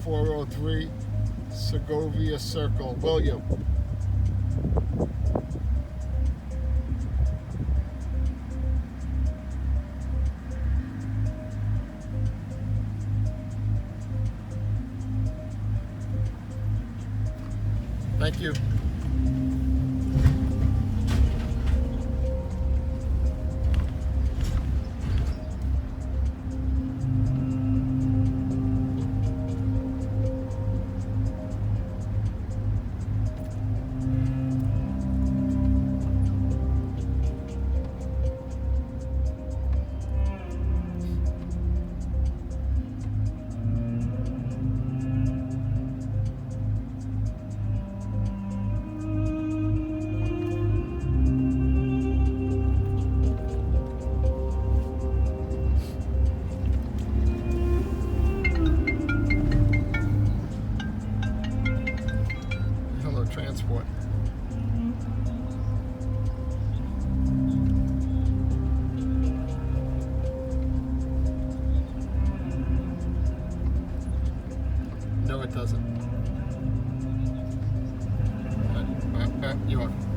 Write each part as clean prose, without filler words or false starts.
403 Segovia Circle. William. Thank you. Transport. No, it doesn't. You're welcome.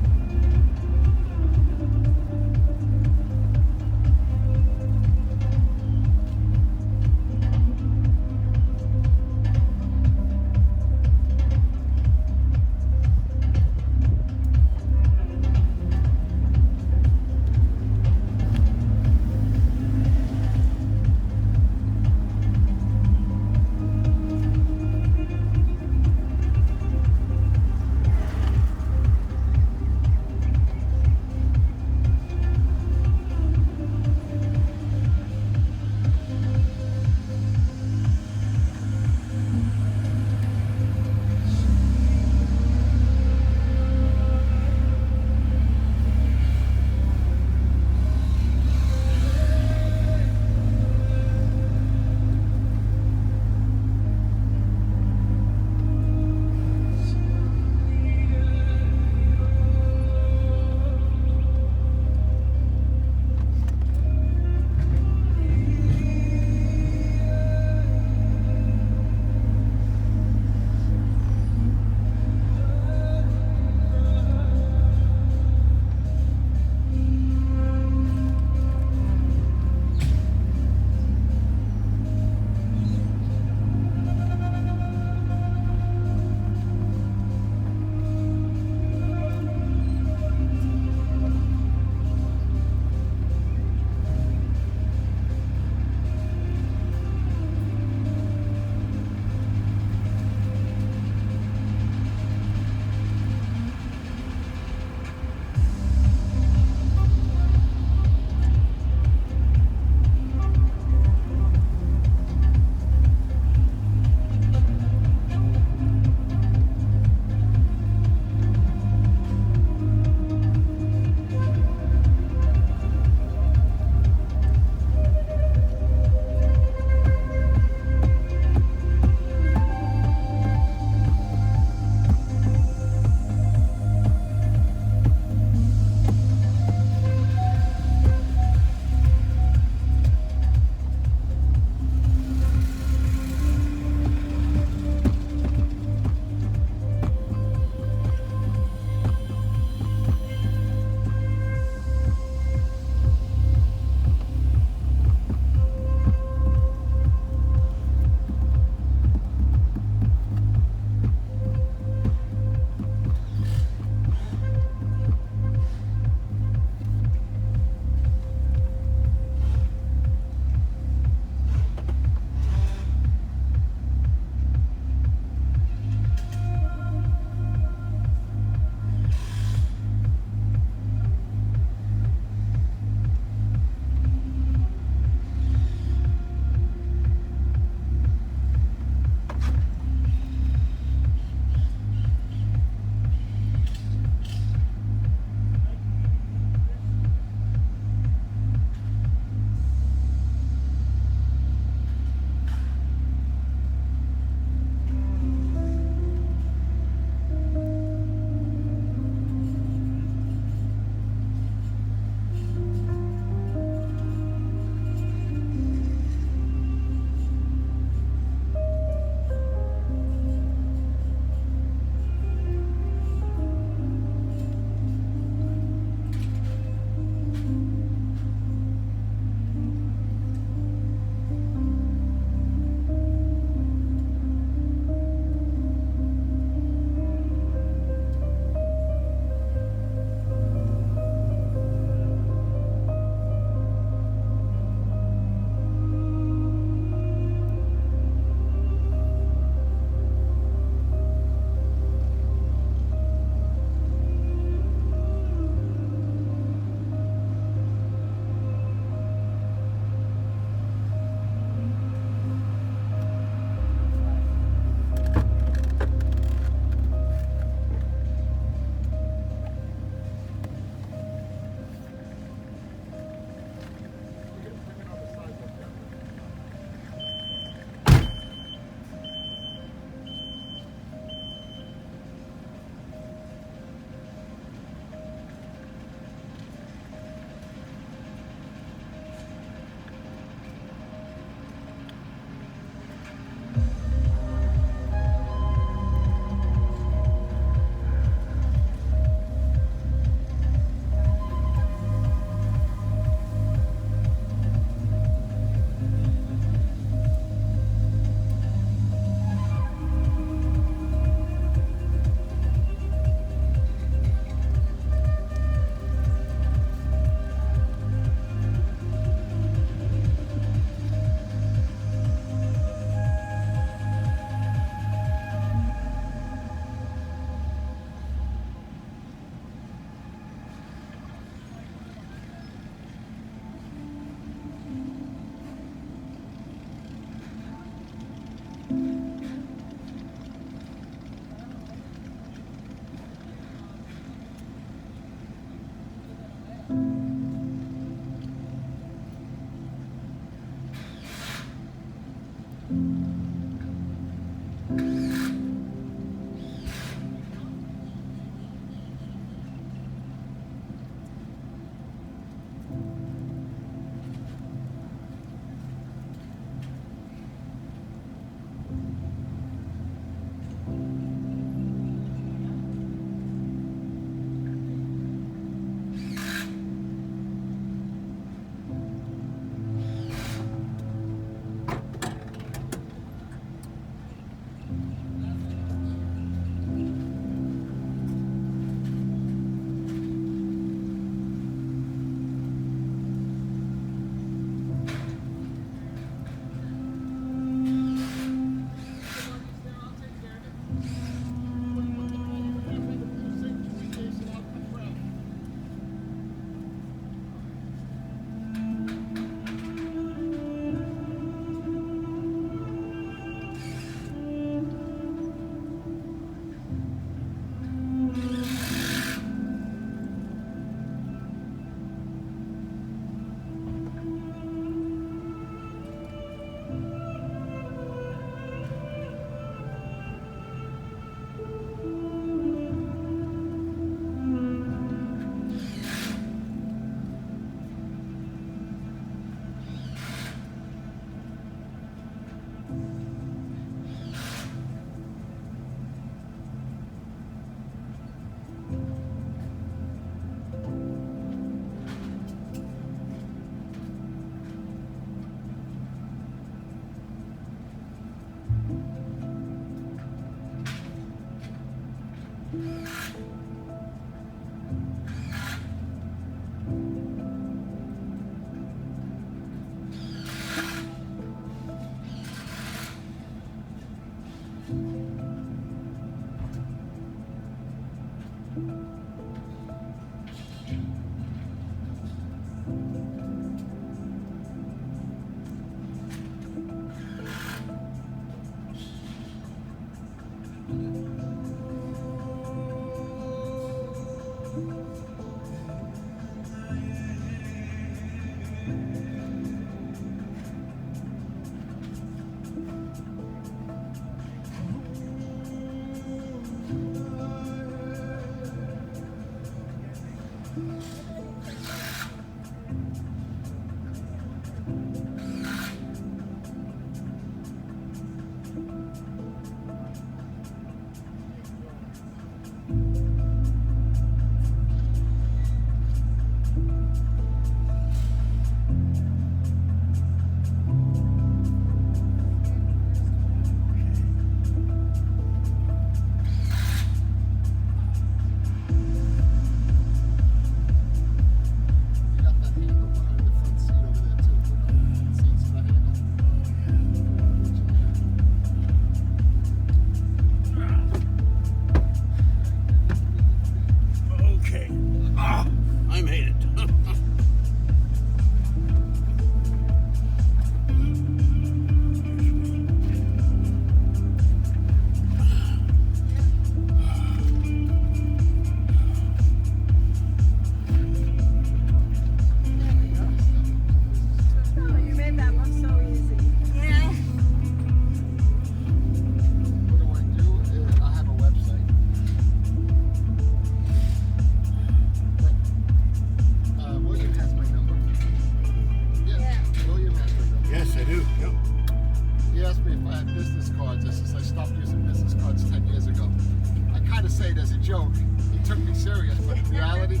Joke. He took me serious, but in reality,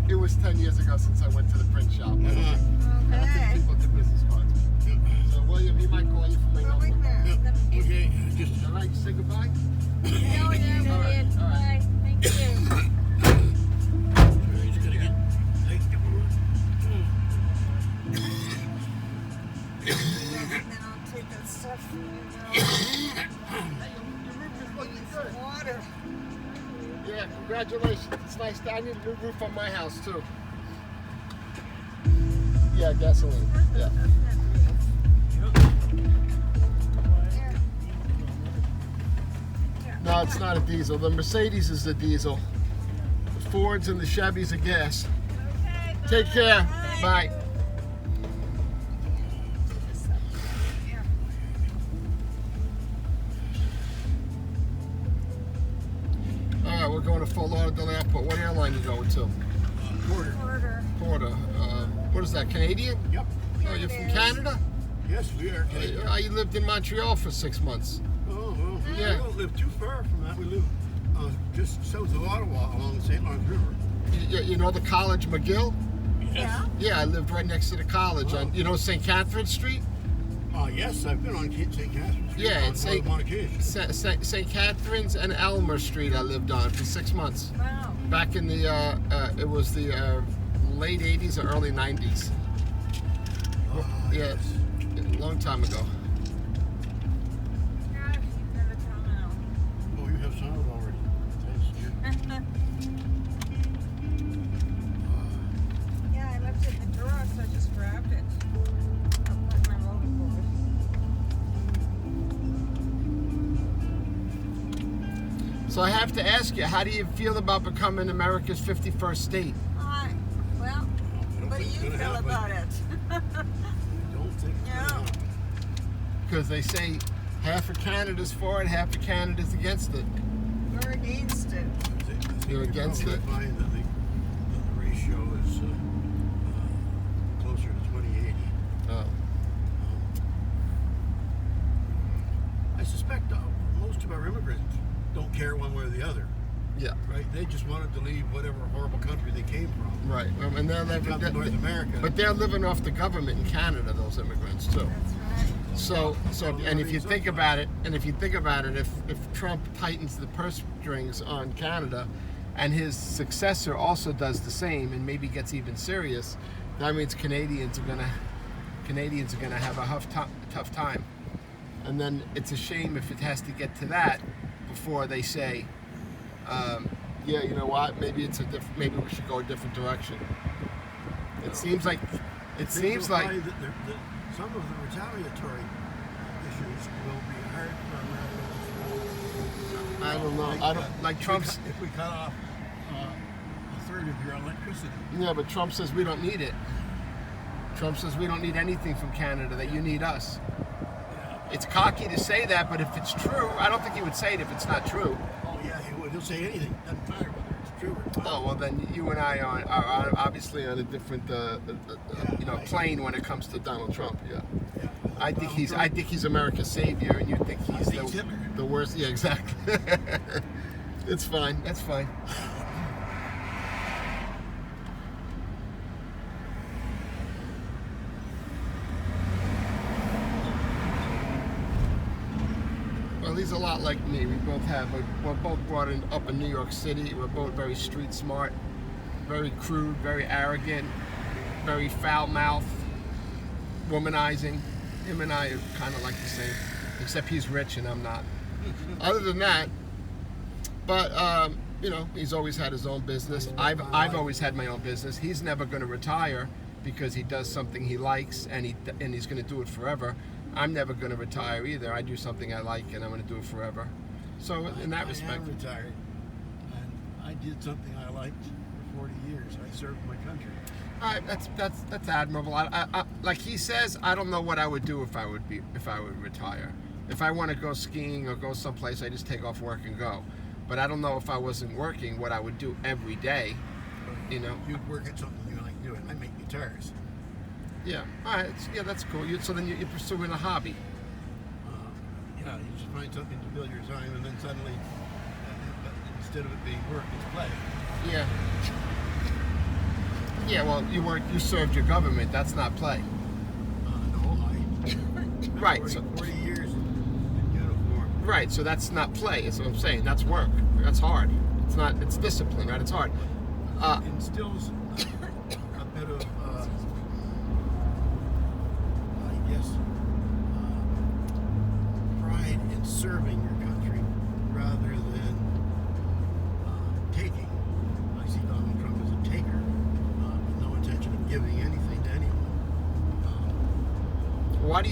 it was 10 years ago since I went to the print shop. I don't think people do business cards. So William, he might call you from my number. Okay, just all right. Say goodbye. No, All right. Bye. Thank you. he's gonna get. Then I'll take that stuff from you now. Water. Yeah, congratulations. It's nice. I need a new roof on my house too. Yeah, gasoline. Yeah. No, it's not a diesel. The Mercedes is the diesel. The Fords and the Chevys are gas. Okay, bye. Take care. Bye. All right, we're going to Fort Lauderdale Airport. What airline are you going to? Porter. Porter. What is that, Canadian? Yep. Oh, you're from Canada? Yes, we are. You lived in Montreal for 6 months. Oh, well, Yeah. we don't live too far from that. We live just south of Ottawa along the St. Lawrence River. You know the college, McGill? Yeah. Yeah, I lived right next to the college. Wow. On, you know St. Catherine Street? Yes, I've been on St. Catherine Street Yeah, it's on one occasion. St. Catherine's and Elmer Street I lived on for 6 months. Wow. Back in the, it was the late 80s or early 90s. Yeah, Yes. a long time ago. Gosh, you've never told me. Oh, you have sound already. Thanks, dear. Yeah, I left it in the drawer, so I just grabbed it. I'll put my rollerboard. So I have to ask you, how do you feel about becoming America's 51st state? Well, I don't what do think it's you gonna feel happen. about it? I don't think it's No. gonna happen. Because they say half of Canada's for it, half of Canada's against it. We're against it. I think You're against probably it? find that the ratio is closer to 2080. Oh. I suspect most of our immigrants don't care one way or the other, Yeah, right? They just wanted to leave whatever horrible country they came from. right. And they're They come to North living, America. but they're living off the government in Canada, those immigrants too. That's right. So, and if you think about it, if Trump tightens the purse strings on Canada, and his successor also does the same, and maybe gets even serious, that means Canadians are gonna have a tough time. And then it's a shame if it has to get to that before they say, yeah, you know what? Maybe maybe we should go a different direction. It seems like They will find that some of the retaliatory issues will be hard for Americans. I don't know. I don't like Trump's. If we cut off a third of your electricity. Yeah, but Trump says we don't need it. Trump says we don't need anything from Canada, that you need us. It's cocky to say that, but if it's true, I don't think he would say it if it's not true. Oh yeah, he would. He'll say anything. Doesn't matter whether it's trooper. Oh well, then you and I are obviously on a different plane when it comes to Donald Trump. Yeah, Yeah. I think he's America's savior, and you think he's Hitler. the worst. Yeah, exactly. It's fine. That's fine. Well, he's a lot like me. We're both up in New York City. We're both very street smart, very crude, very arrogant, very foul-mouthed, womanizing. Him and I are kind of like the same, except he's rich and I'm not. Other than that, but he's always had his own business. I've always had my own business. He's never going to retire because he does something he likes and he's going to do it forever. I'm never going to retire either. I do something I like and I'm going to do it forever. So in that respect, I am retired, and I did something I liked for 40 years. I served my country. That's admirable. I like he says, I don't know what I would do if I would retire. If I want to go skiing or go someplace, I just take off work and go. But I don't know if I wasn't working what I would do every day. You'd work at something you like doing. I make guitars. Yeah. All right. That's cool. So then you're pursuing a hobby. You just find something to fill your time, and then suddenly, instead of it being work, it's play. Yeah. Yeah. Well, you served your government. That's not play. No, Right. 40 years in uniform. Right. So that's not play. Is what I'm saying. That's work. That's hard. It's not. It's discipline. Right. It's hard. Instills a bit of, I guess, pride in serving your country rather than taking. I see Donald Trump as a taker, with no intention of giving anything to anyone. Why do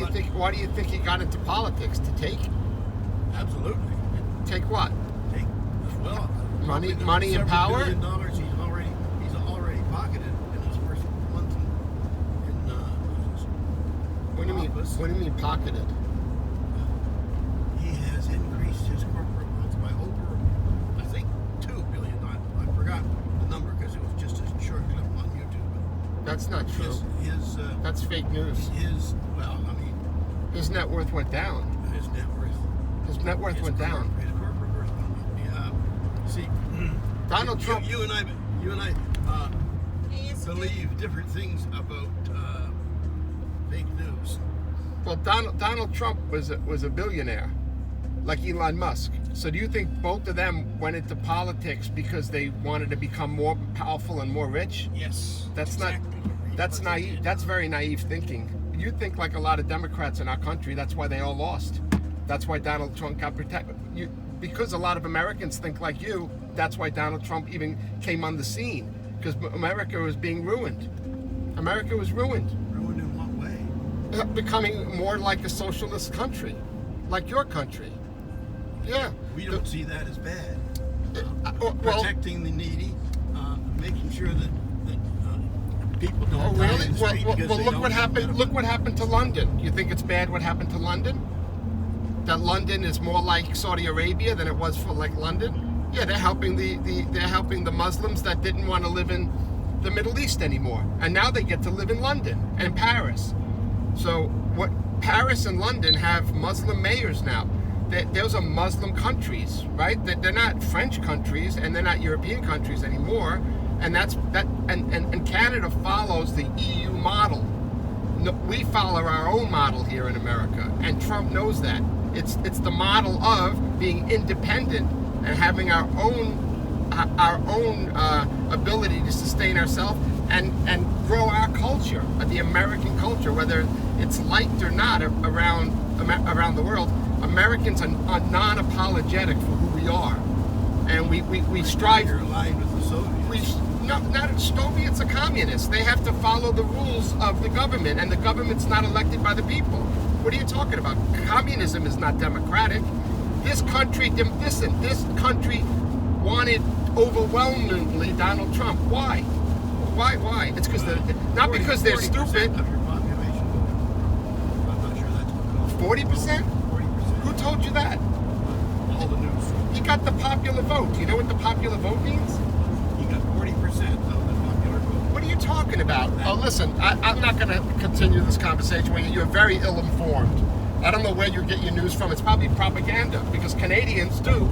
you think he got into politics? To take? Absolutely. Take what? Take well. Money probably and power? $7 billion he's already pocketed in his first month in office. What do you mean pocketed? He has increased his corporate wealth by over, I think, $2 billion. I forgot the number because it was just a short clip on YouTube. That's not true. That's fake news. His net worth went down. His net worth. His net worth went down. His corporate worth went up. Yeah. See, Donald Trump. You and I believe different things about fake news. Well, Donald Trump was a billionaire, like Elon Musk. So do you think both of them went into politics because they wanted to become more powerful and more rich? Yes. That's exactly. That's naive. That's very naive thinking. You think like a lot of Democrats in our country. That's why they all lost. That's why Donald Trump got protected. Because a lot of Americans think like you. That's why Donald Trump even came on the scene. Because America was being ruined. America was ruined. Ruined in what way? Becoming more like a socialist country, like your country. Yeah. We don't see that as bad. Well, protecting the needy, making sure that people don't oh, die really? in the street because Well, they look don't what have happened. medical- Look what happened to London. You think it's bad what happened to London? That London is more like Saudi Arabia than it was for like London. Yeah, they're helping the Muslims that didn't want to live in the Middle East anymore, and now they get to live in London and Paris. So what? Paris and London have Muslim mayors now. Those are Muslim countries, right? They're not French countries and they're not European countries anymore. And and Canada follows the EU model. No, we follow our own model here in America, and Trump knows that. It's the model of being independent and having our own ability to sustain ourselves and grow our culture, the American culture, whether it's liked or not around the world. Americans are non-apologetic for who we are, and we strive. You're aligned with the Soviets. Not Soviets are communists. They have to follow the rules of the government, and the government's not elected by the people. What are you talking about? Communism is not democratic. This country wanted overwhelmingly Donald Trump. Why? Why? It's because not because they're stupid. Of your population. I'm not sure that's 40%? 40%. Who told you that? All the news. He got the popular vote. Do you know what the popular vote means? of the popular vote. What are you talking about? Oh, listen, I'm not going to continue this conversation with you. You're very ill-informed. I don't know where you get your news from. It's probably propaganda, because Canadians do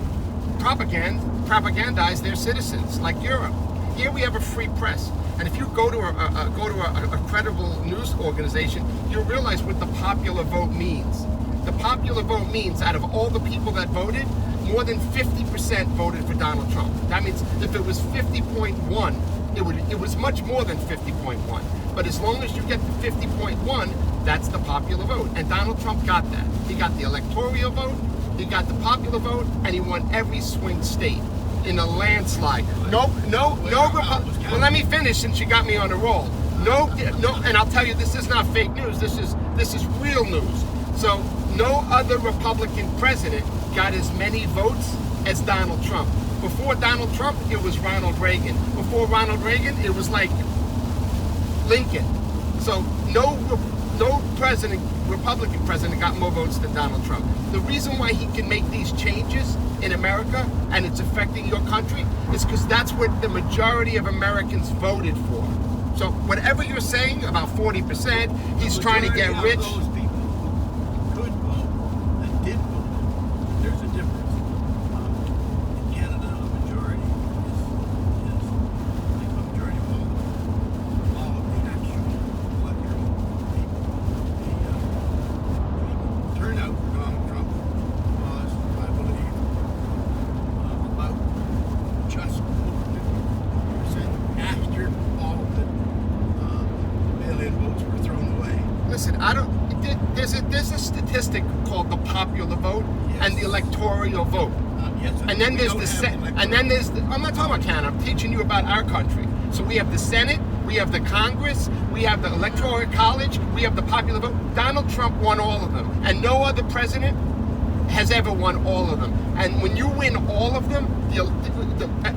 propagandize their citizens, like Europe. Here we have a free press, and if you go to a credible news organization, you'll realize what the popular vote means. The popular vote means out of all the people that voted, more than 50% voted for Donald Trump. That means if it was 50.1, it was much more than 50.1. But as long as you get to 50.1, that's the popular vote. And Donald Trump got that. He got the electoral vote, he got the popular vote, and he won every swing state in a landslide. Well, let me finish since you got me on a roll. No, and I'll tell you, this is not fake news. This is real news. So no other Republican president got as many votes as Donald Trump. Before Donald Trump, it was Ronald Reagan. Before Ronald Reagan, it was like Lincoln. So no Republican president got more votes than Donald Trump. The reason why he can make these changes in America and it's affecting your country is because that's what the majority of Americans voted for. So whatever you're saying about 40%, he's trying to get rich. Those people who could vote and did vote, there's a difference. In Canada, a majority is like a majority of all of the actual electoral people. The turnout for Donald Trump was, I believe, about just 50% after all of the mail-in votes were thrown away. Listen, there's a statistic called the popular vote and the electoral vote. Yes, And then we there's don't the have electoral. and then there's the, I'm not talking about Canada. I'm teaching you about our country. So we have the Senate, we have the Congress, we have the Electoral College, we have the popular vote. Donald Trump won all of them, and no other president has ever won all of them. And when you win all of them,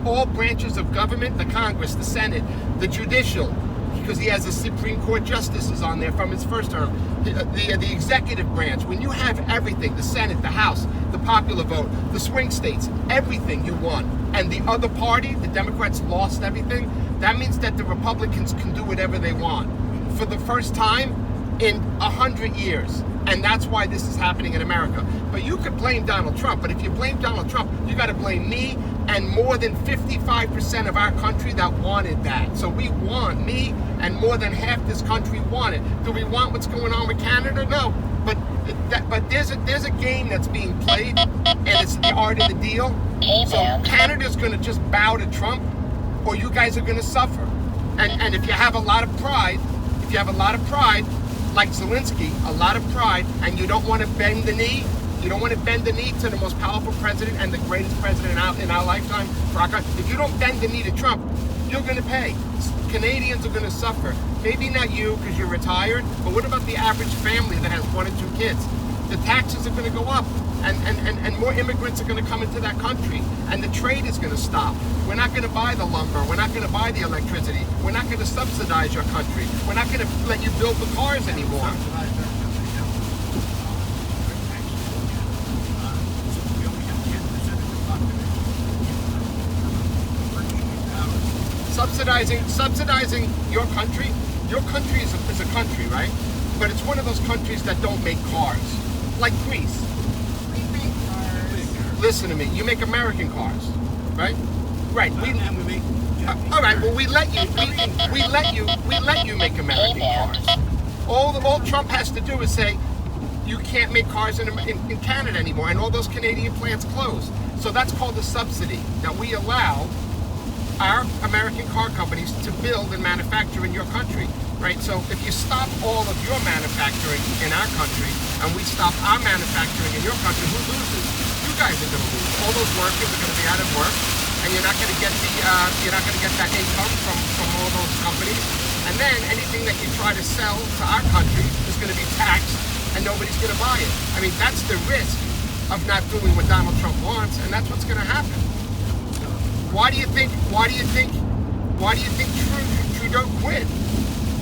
all branches of government, the Congress, the Senate, the judicial, because he has the Supreme Court justices on there from his first term, the executive branch, when you have everything, the Senate, the House, the popular vote, the swing states, everything you won, and the other party, the Democrats, lost everything, that means that the Republicans can do whatever they want for the first time in 100 years. And that's why this is happening in America. But you could blame Donald Trump, but if you blame Donald Trump, you got to blame me and more than 55% of our country that wanted that. So we want, me and more than half this country want it. Do we want what's going on with Canada? No. But there's a game that's being played, and it's the art of the deal. So Canada's going to just bow to Trump, or you guys are going to suffer. And if you have a lot of pride, like Zelensky, a lot of pride, and you don't want to bend the knee, to the most powerful president and the greatest president in our lifetime for our country. If you don't bend the knee to Trump, you're going to pay. Canadians are going to suffer. Maybe not you because you're retired, but what about the average family that has 1 or 2 kids? The taxes are going to go up, and more immigrants are going to come into that country, and the trade is going to stop. We're not going to buy the lumber. We're not going to buy the electricity. We're not going to subsidize your country. We're not going to let you build the cars anymore. Subsidizing your country. Your country is a country, right? But it's one of those countries that don't make cars, like Greece. We make cars. Listen to me. You make American cars, right? Right. And we make All right. Well, we let you make American cars. All Trump has to do is say you can't make cars in Canada anymore, and all those Canadian plants close. So that's called a subsidy that we allow our American car companies to build and manufacture in your country, right? So if you stop all of your manufacturing in our country and we stop our manufacturing in your country, who loses? You guys are going to lose. All those workers are going to be out of work, and you're not going to get that income from all those companies. And then anything that you try to sell to our country is going to be taxed, and nobody's going to buy it. I mean, that's the risk of not doing what Donald Trump wants, and that's what's going to happen. Why do you think Trudeau quit?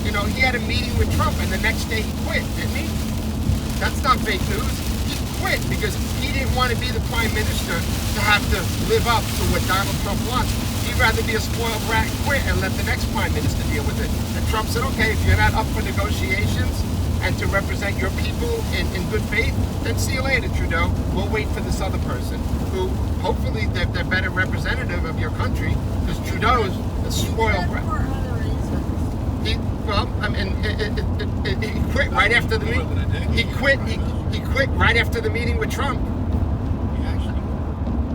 You know, he had a meeting with Trump and the next day he quit, didn't he? That's not fake news. He quit because he didn't want to be the prime minister to have to live up to what Donald Trump wants. He rather be a spoiled brat and quit and let the next prime minister deal with it. And Trump said, okay, if you're not up for negotiations and to represent your people in good faith, then see you later, Trudeau. We'll wait for this other person who, hopefully, they're better representative of your country, because Trudeau is a spoiled brat. For other reasons. He quit right after the meeting. He quit right after the meeting with Trump.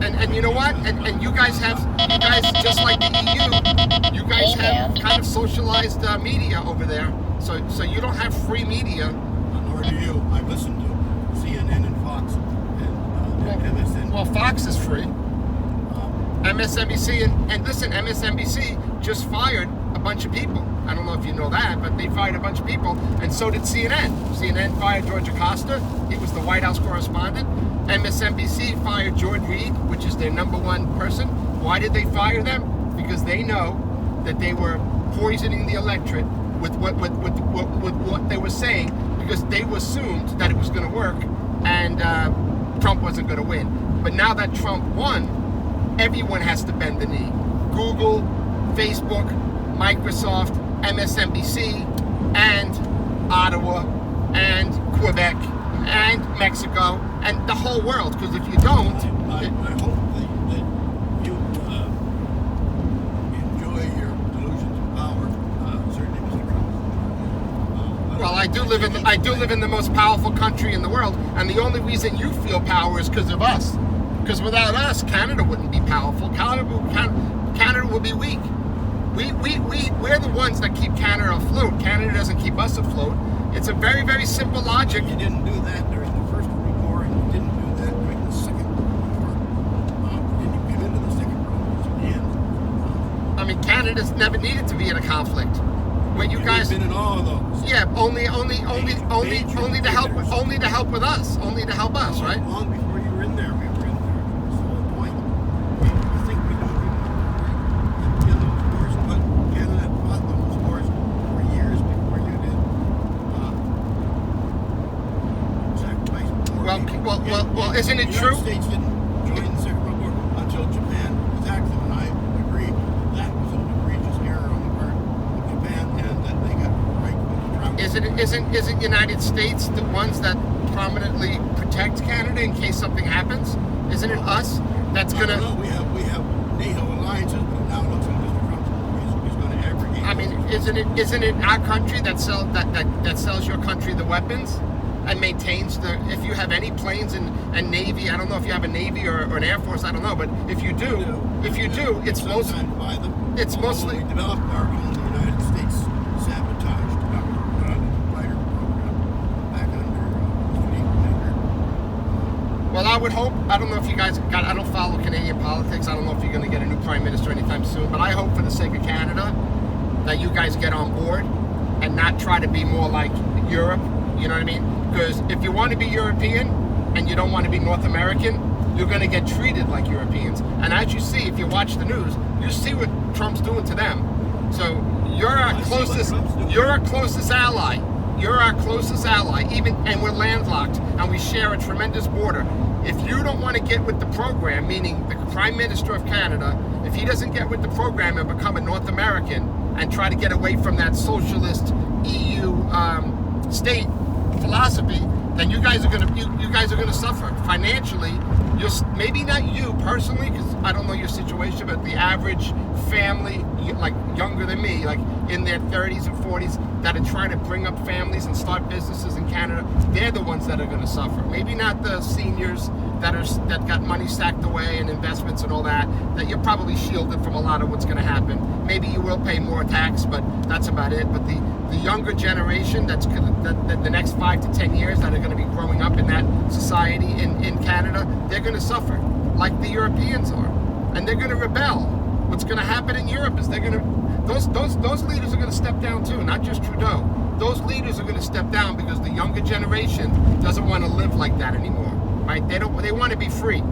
And you know what? And you guys just like the EU, you guys have kind of socialized media over there. So you don't have free media. Nor do you. I listen to CNN and Fox and MSN. Well, Fox is free. MSNBC and listen, MSNBC just fired a bunch of people. I don't know if you know that, but they fired a bunch of people, and so did CNN. CNN fired George Acosta. He was the White House correspondent. MSNBC fired George Reed, which is their #1 person. Why did they fire them? Because they know that they were poisoning the electorate with what they were saying, because they assumed that it was going to work and Trump wasn't going to win. But now that Trump won, everyone has to bend the knee. Google, Facebook, Microsoft, MSNBC, and Ottawa, and Quebec, and Mexico, and the whole world. Because if you don't... I hope that you enjoy your delusions of power. Certainly, Mr. Trump. Well, I do live in the most powerful country in the world, and the only reason you feel power is because of us. Because without us, Canada wouldn't be powerful. Canada would be weak. We're the ones that keep Canada afloat. Canada doesn't keep us afloat. It's a very, very simple logic. You didn't do that during the First World War, and you didn't do that during the Second World War. You didn't get into the Second World War in the end. I mean, Canada's never needed to be in a conflict. When you guys been in all of those. Yeah, only to help with us. Only to help us, right? Long before you were in there, we were in there. That's the whole point. I think we don't even know those wars, but Canada fought those wars for years before you did. Sacrifice more. Well, isn't it true? The United States didn't join the Second World War until Japan attacked them, and I agree that was an egregious error on the part of Japan, and that they got right when the Trump. Isn't United States the ones that prominently protect Canada in case something happens? Isn't it us that's gonna? No, we have NATO alliances, but now it looks like Mr. Trump is going to abrogate. I mean, isn't it our country that sells your country the weapons and maintains the? If you have any planes and navy, I don't know if you have a navy or an air force, I don't know, but if you do, it's mostly. Buy them. It's mostly. We developed our own. The United States sabotaged our fighter program back under Well, I would hope, I don't know if you guys I don't follow Canadian politics. I don't know if you're going to get a new prime minister anytime soon, but I hope for the sake of Canada that you guys get on board and not try to be more like Europe, you know what I mean? Because if you want to be European and you don't want to be North American, you're going to get treated like Europeans. And as you see, if you watch the news, you see what Trump's doing to them. So you're our closest ally. You're our closest ally, and we're landlocked, and we share a tremendous border. If you don't want to get with the program, meaning the Prime Minister of Canada, if he doesn't get with the program and become a North American and try to get away from that socialist EU state philosophy, then you guys are gonna suffer financially. Maybe not you personally, because I don't know your situation, but the average family, like younger than me, like in their 30s and 40s, that are trying to bring up families and start businesses in Canada, they're the ones that are going to suffer. Maybe not the seniors that got money stacked away and investments and all that you're probably shielded from a lot of what's going to happen. Maybe you will pay more tax, but that's about it. But the younger generation that the next 5 to 10 years that are going to be growing up in that society in Canada, they're going to suffer like the Europeans are, and they're going to rebel. What's going to happen in Europe is those leaders are going to step down too, not just Trudeau. Those leaders are going to step down because the younger generation doesn't want to live like that anymore, right? They want to be free.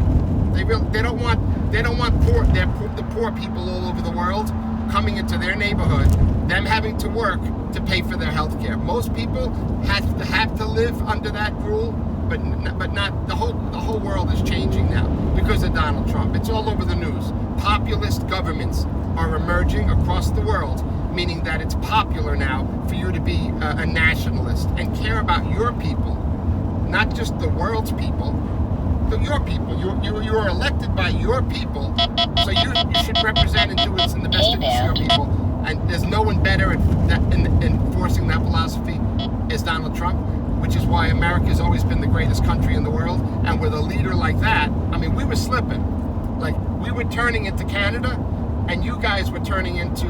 They don't want the poor people all over the world coming into their neighborhood, them having to work to pay for their health care. Most people have to live under that rule, but not the whole world is changing now because of Donald Trump. It's all over the news. Populist governments are emerging across the world, meaning that it's popular now for you to be a nationalist and care about your people, not just the world's people, but your people. You are elected by your people, so you should represent and do what's in the best interest of your people. And there's no one better in enforcing that philosophy is Donald Trump, which is why America has always been the greatest country in the world. And with a leader like that, I mean, we were slipping. Like, we were turning into Canada, and you guys were turning into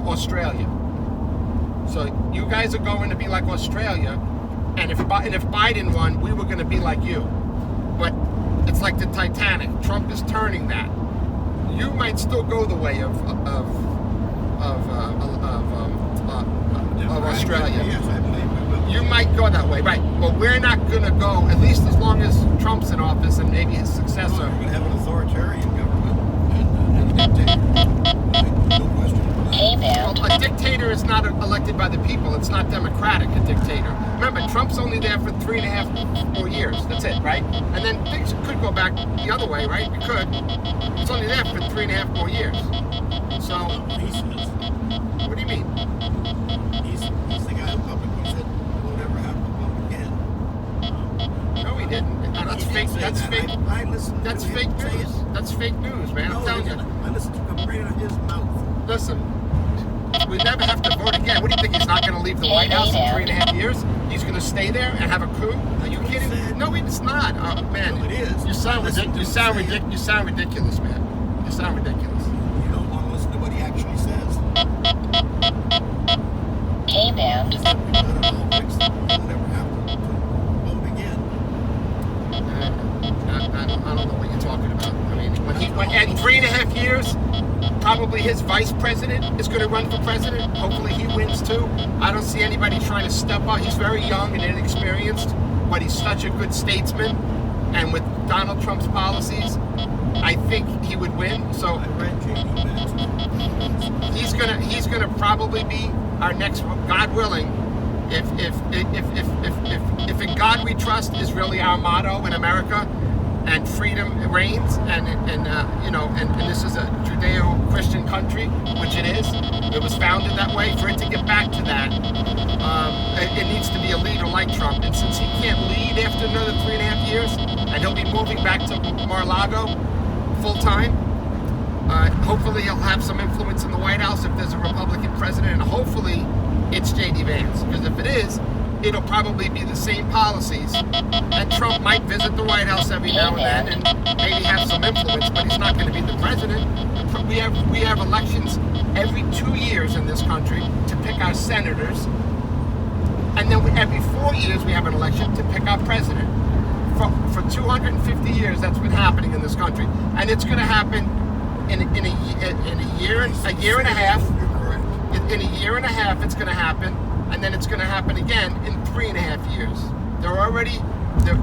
Australia. So you guys are going to be like Australia, and if Biden won, we were going to be like you. But it's like the Titanic. Trump is turning that. You might still go the way of Australia. Yes, I believe we will. You might go that way, right? But we're not going to go, at least as long as Trump's in office and maybe his successor. We're going to have an authoritarian government and a dictator. No question about that. Well, a dictator is not elected by the people. It's not democratic, a dictator. Remember, Trump's only there for 3.5 more years. That's it, right? And then things could go back the other way, right? We could. It's only there for 3.5 more years. So, He says, what do you mean? he's the guy who publicly said, won't ever have to vote again. No, he didn't. That's He fake. did say That's that. fake. I listened That's to fake him say news. it. That's fake news, man. I'm No, telling it you. isn't. I listened to him right out of his mouth. Listen, we never have to vote again. What do you think? He's not going to leave the White House in 3.5 years? He's going to stay there and have a coup? Are you kidding? No, it's not. Oh, man, No, it is. You sound Listen to ridiculous. him You sound ridiculous, man. You sound ridiculous. You don't want to listen to what he actually says. Hey, man. He said we've got it all fixed. We'll never have to vote again. I don't know what you're talking about. I mean, in 3.5 years, probably his vice president is going to run for president. Hopefully he wins too. I don't see anybody trying to step up. He's very young and inexperienced, but he's such a good statesman. And with Donald Trump's policies, I think he would win. So I read J.D. Vance. he's gonna probably be our next, God willing, if in God we trust is really our motto in America, and freedom reigns, and this is a Judeo-Christian country, which it is. It was founded that way. For it to get back to that, it needs to be a leader like Trump. And since he can't lead after another 3.5 years, and he'll be moving back to Mar-a-Lago full time, hopefully he'll have some influence in the White House if there's a Republican president, and hopefully it's J.D. Vance. Because if it is, it'll probably be the same policies. And Trump might visit the White House every now and then and maybe have some influence, but he's not going to be the president. We have elections every 2 years in this country to pick our senators. And then every 4 years we have an election to pick our president. For 250 years, that's been happening in this country. And it's going to happen in a year and a half. In a year and a half, it's going to happen. And then it's going to happen again in 3.5 years. They're already,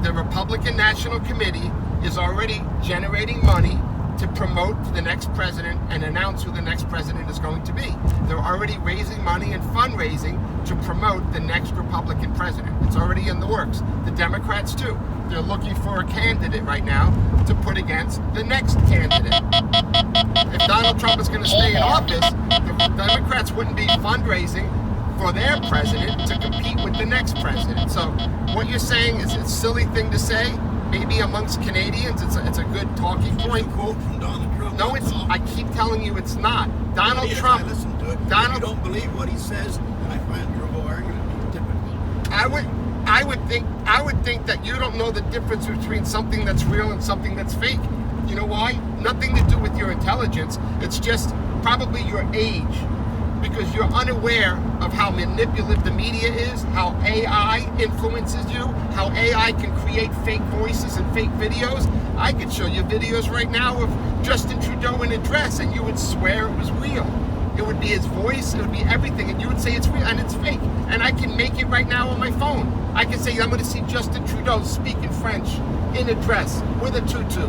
the Republican National Committee is already generating money to promote the next president and announce who the next president is going to be. They're already raising money and fundraising to promote the next Republican president. It's already in the works. The Democrats too. They're looking for a candidate right now to put against the next candidate. If Donald Trump is going to stay in office, the Democrats wouldn't be fundraising for their president to compete with the next president. So what you're saying is a silly thing to say. Maybe amongst Canadians, it's a good talking point. It's a quote from Donald Trump. No, it's. I keep telling you, it's not. Donald Yes, Trump. I listen to it. If you don't believe what he says, I find your whole argument difficult. I would think that you don't know the difference between something that's real and something that's fake. You know why? Nothing to do with your intelligence. It's just probably your age. Because you're unaware of how manipulative the media is, how AI influences you, how AI can create fake voices and fake videos. I could show you videos right now of Justin Trudeau in a dress, and you would swear it was real. It would be his voice, it would be everything, and you would say it's real, and it's fake. And I can make it right now on my phone. I can say I'm going to see Justin Trudeau speaking French in a dress with a tutu,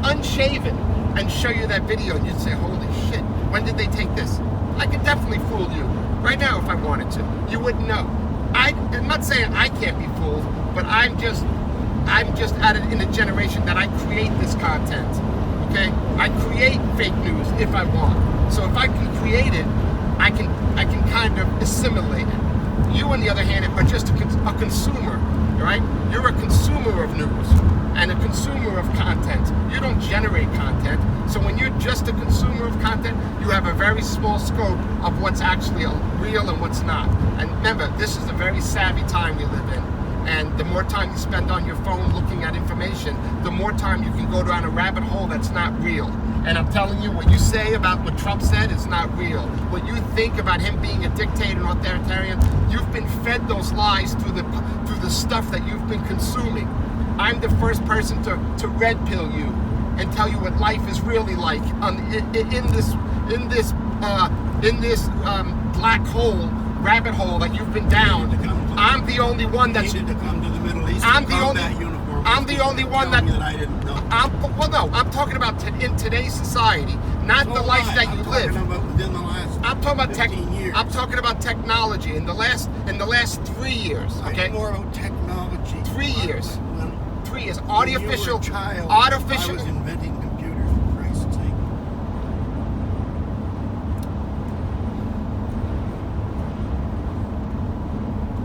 unshaven, and show you that video, and you'd say, holy shit, when did they take this? I could definitely fool you right now if I wanted to. You wouldn't know. I'm not saying I can't be fooled, but I'm just in a generation that I create this content. Okay? I create fake news if I want. So if I can create it, I can kind of assimilate it. You, on the other hand, are just a consumer, right? You're a consumer of news and a consumer of content. You don't generate content. So when you're just a consumer of content, you have a very small scope of what's actually real and what's not. And remember, this is a very savvy time we live in. And the more time you spend on your phone looking at information, the more time you can go down a rabbit hole that's not real. And I'm telling you, what you say about what Trump said is not real. What you think about him being a dictator and authoritarian, you've been fed those lies through the stuff that you've been consuming. I'm the first person to red pill you and tell you what life is really like in this black hole, rabbit hole that you've been down. I'm the only one that's. Needed to come to the Middle East. I'm the only. Uniform. I'm the only one that. I didn't know. I'm talking about in today's society, not the life that you live. Within the last I'm talking about 15 years. I'm talking about technology in the last 3 years. Okay. I know more about technology. 3 years. When 3 years. you were a child, I was inventing computers, for Christ's sake.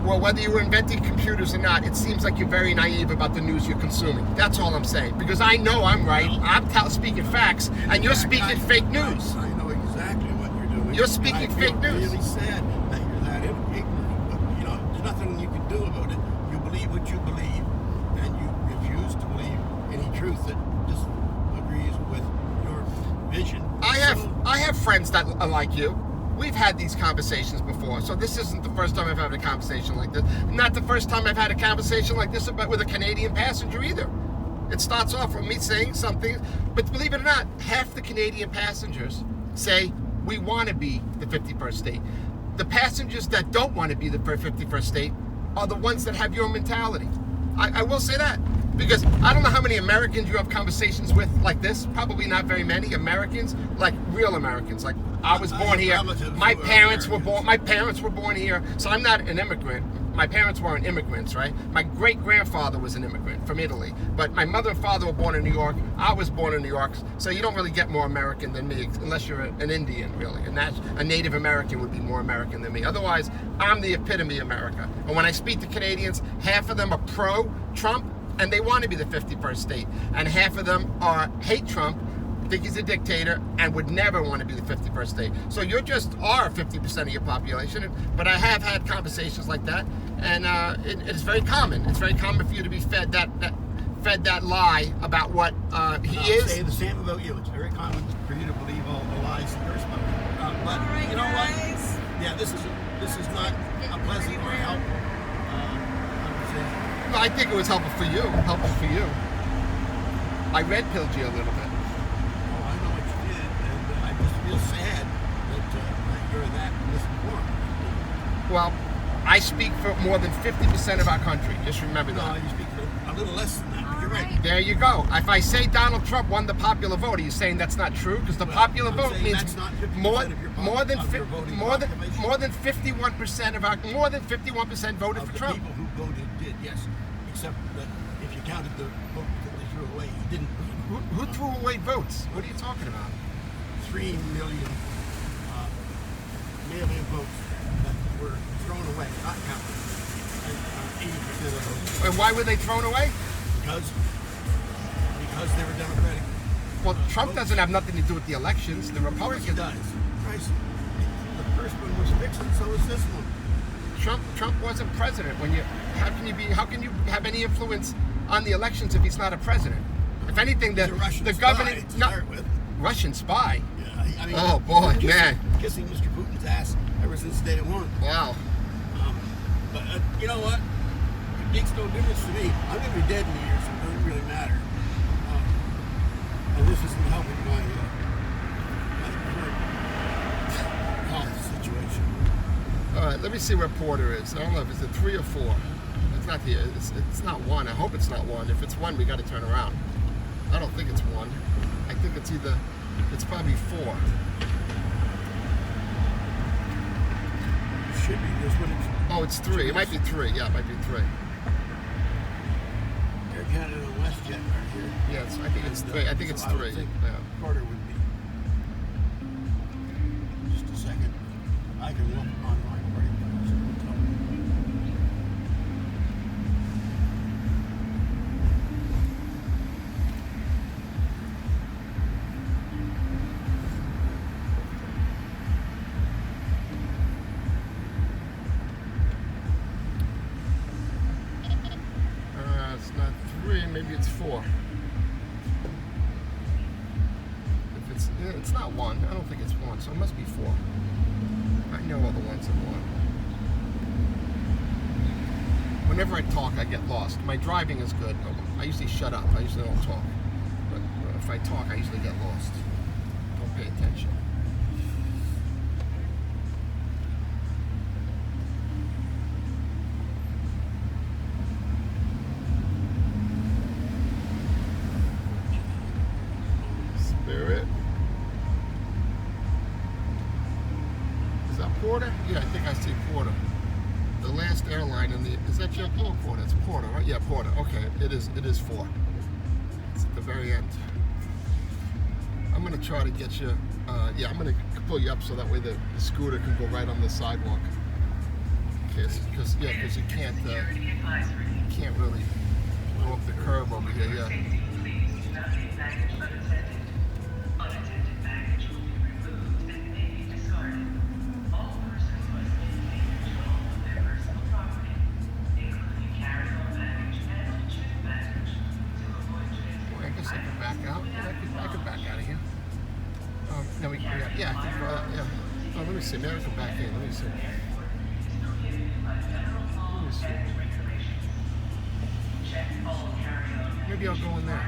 Well, whether you were inventing computers or not, it seems like you're very naive about the news you're consuming. That's all I'm saying. Because I know I'm right. I'm speaking facts, and you're speaking fake news. I know exactly what you're doing. You're speaking fake news. I feel really sad that you're that ignorant, but there's nothing you can do about it. You believe what you believe, and you refuse to believe any truth that disagrees with your vision. I have friends that are like you. We've had these conversations before, so this isn't the first time I've had a conversation like this. Not the first time I've had a conversation like this with a Canadian passenger either. It starts off with me saying something, but believe it or not, half the Canadian passengers say we want to be the 51st state. The passengers that don't want to be the 51st state are the ones that have your mentality. I will say that. Because I don't know how many Americans you have conversations with like this. Probably not very many Americans, like real Americans. Like I was born here. My parents were born here. So I'm not an immigrant. My parents weren't immigrants, right? My great-grandfather was an immigrant from Italy. But my mother and father were born in New York. I was born in New York. So you don't really get more American than me, unless you're an Indian, really. A Native American would be more American than me. Otherwise, I'm the epitome of America. And when I speak to Canadians, half of them are pro-Trump, and they want to be the 51st state. And half of them hate Trump, think he's a dictator, and would never want to be the 51st state. So you just are 50% of your population. But I have had conversations like that, and it's very common. It's very common for you to be fed that lie about what he is. I'll say the same about you. It's very common for you to believe all the lies that are spoken. But right, you know guys. what? Yeah, this is not a pleasant or helpful conversation. No, I think it was helpful for you. I red pilled you a little bit. Oh, I know what you did, and I just feel sad that you're that misinformed. Well, I speak for more than 50% of our country. Just remember No, that. you speak for a little less than that, but you're right. There you go. If I say Donald Trump won the popular vote, are you saying that's not true? Because the popular I'm vote saying means that's not 50% more of your than of your voting more than population. more than 51% of our more than 51% voted Of for the Trump. people who voted did, yes. Except that if you counted the vote that they threw away, he didn't. Who threw away votes? What are you talking about? 3 million mail-in votes that were thrown away, not counted. And 80% of those And why were they thrown away? because they were Democratic. Well, Trump doesn't have nothing to do with the elections. The Of course he Republicans. does. Christ, the first one was fixed, and so is this one. Trump wasn't president. How can you have any influence on the elections if he's not a president? If anything, He's a Russian the spy government to start with. Russian spy. Yeah, I mean, Oh, boy, he's man. kissing Mr. Putin's ass ever since day one. Wow. But you know what? It makes no difference to me. I'm going to be dead in a year, so it doesn't really matter. And this isn't helping my current health situation. All right, let me see where Porter is. I don't know if it's a 3 or 4. It's not here. It's not 1. I hope it's not 1. If it's 1, we got to turn around. I don't think it's 1. I think it's probably 4. It should be. This one. Oh, it's 3. It might be 3. Yeah, it might be 3. Air Canada and WestJet right here. Yes, I think it's 3. I think it's So I would 3. think Yeah. Porter would be. I can look online pretty much. It's not 3, maybe it's 4. If it's not 1. I don't think it's 1, so it must be 4. I know all the ones in 1. Whenever I talk, I get lost. My driving is good. I usually shut up. I usually don't talk. But if I talk, I usually get lost. Don't pay attention. Spirit. Is that Porter? Yeah, I think I see Porter. The last airline in the, is that JetBlue or Porter? It's Porter, right? Yeah, Porter. Okay, it is 4. It's at the very end. I'm gonna try to get you, I'm gonna pull you up so that way the scooter can go right on the sidewalk. Because you can't really go up the curb over here, yeah. I can back out. Yeah, I can back out of here. No, yeah, I can yeah. Oh, let me see. Maybe I can back in. Let me see. Maybe I'll go in there.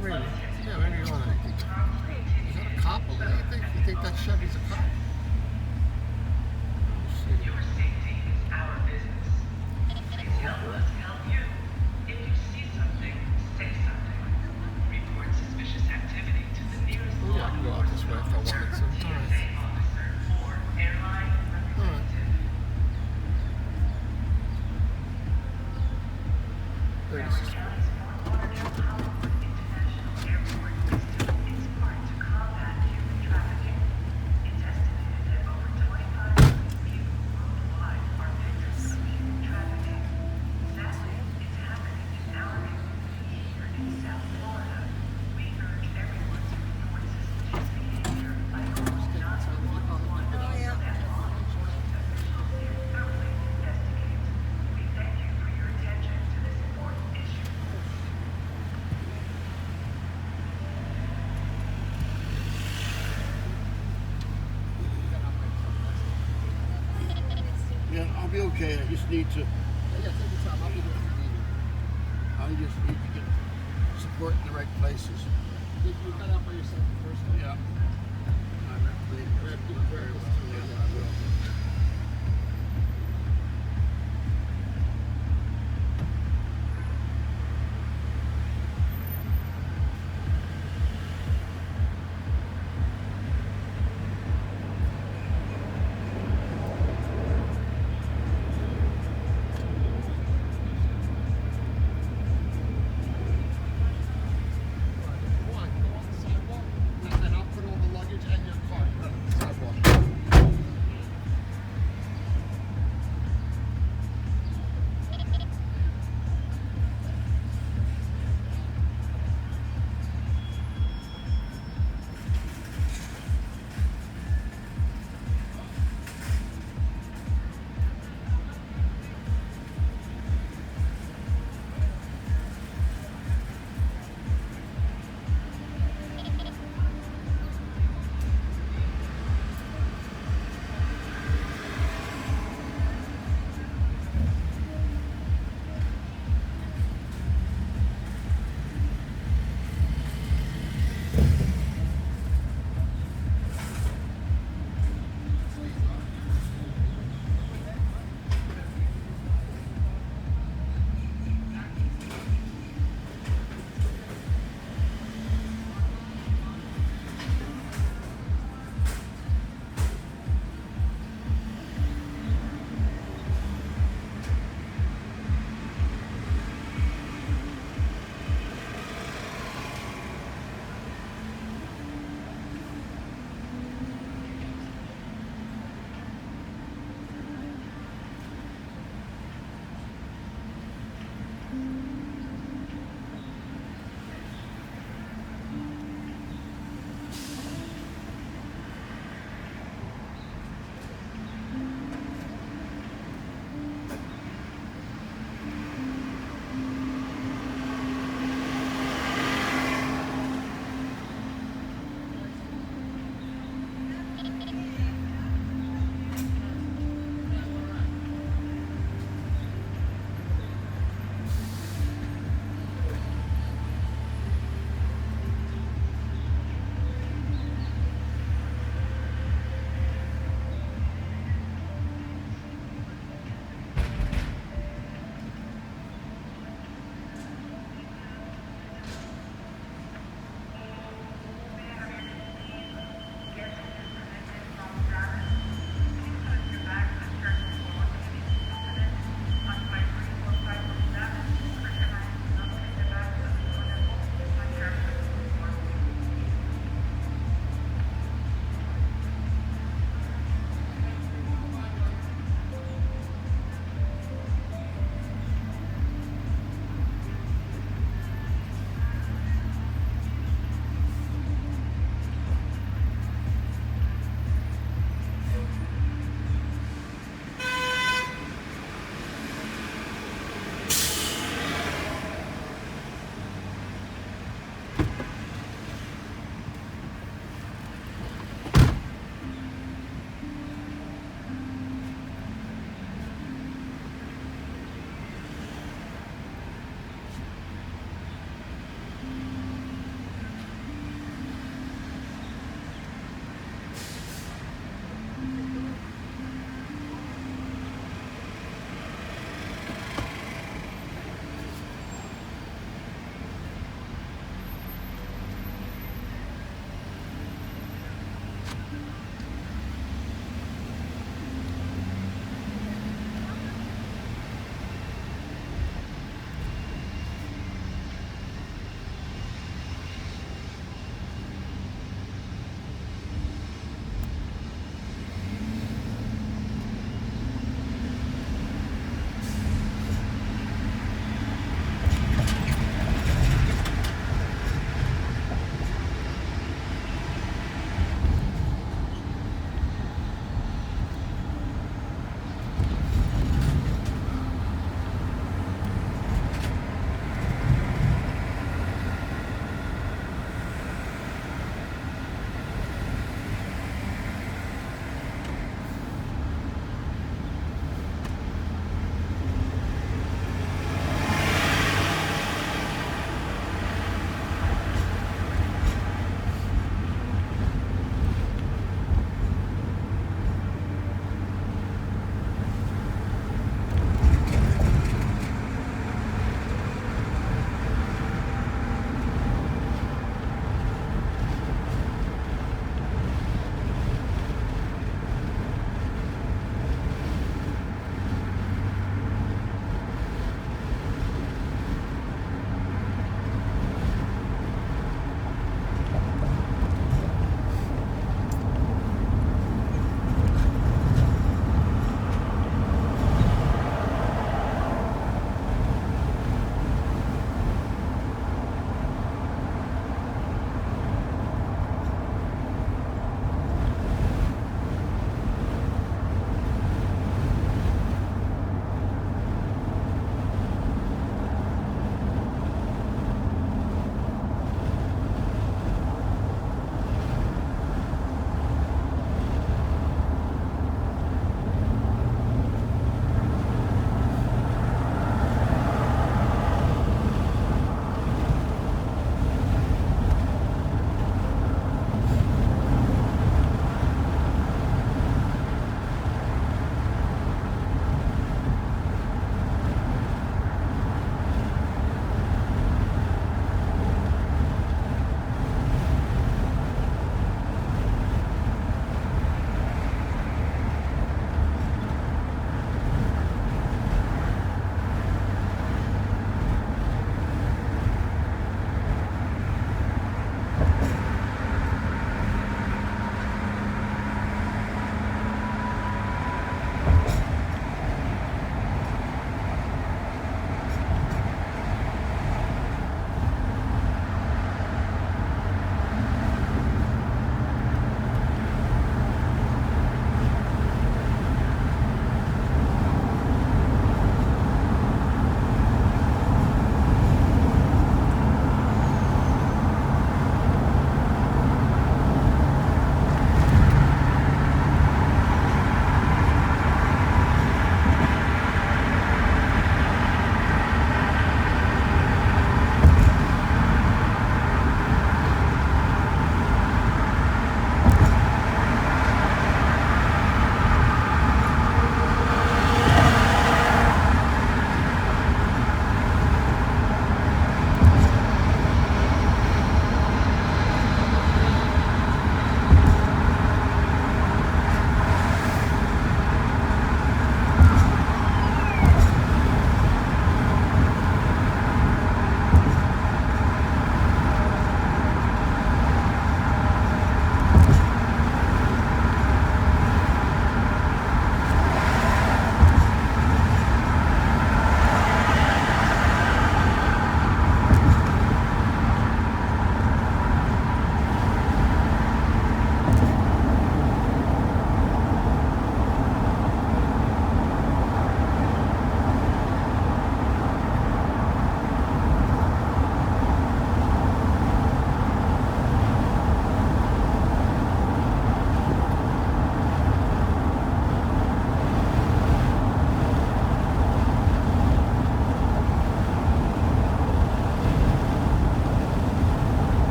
Really? Yeah, maybe on it. Is that a cop over there? You think that Chevy's a cop? Your safety is our business. Please help us help you. If you see something, say something. Report suspicious activity to the nearest Oh, yeah, I can go out this way if I wanted to. All right. TSA officer or airline representative. There it is. Airlines Fort Lauderdale Pembroke International Airport is doing its part to combat human trafficking. It's estimated that over 25 million people worldwide are victims of human trafficking. Sadly, it's happening in our community here in South Florida. We urge everyone to report suspicious behavior by calling 911 Oh, yeah. and law enforcement officials here thoroughly investigate. We thank you for your attention to this important issue. Yeah, I'll be okay. I just need to. Yeah, take your time. I'll be there if you need me. I just need to get support in the right places. You got out by yourself the first time? Yeah. I'm not bleeding very well. Yeah, I will. Go on the sidewalk, and I'll put all the luggage and your car right on the sidewalk.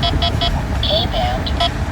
K-bound.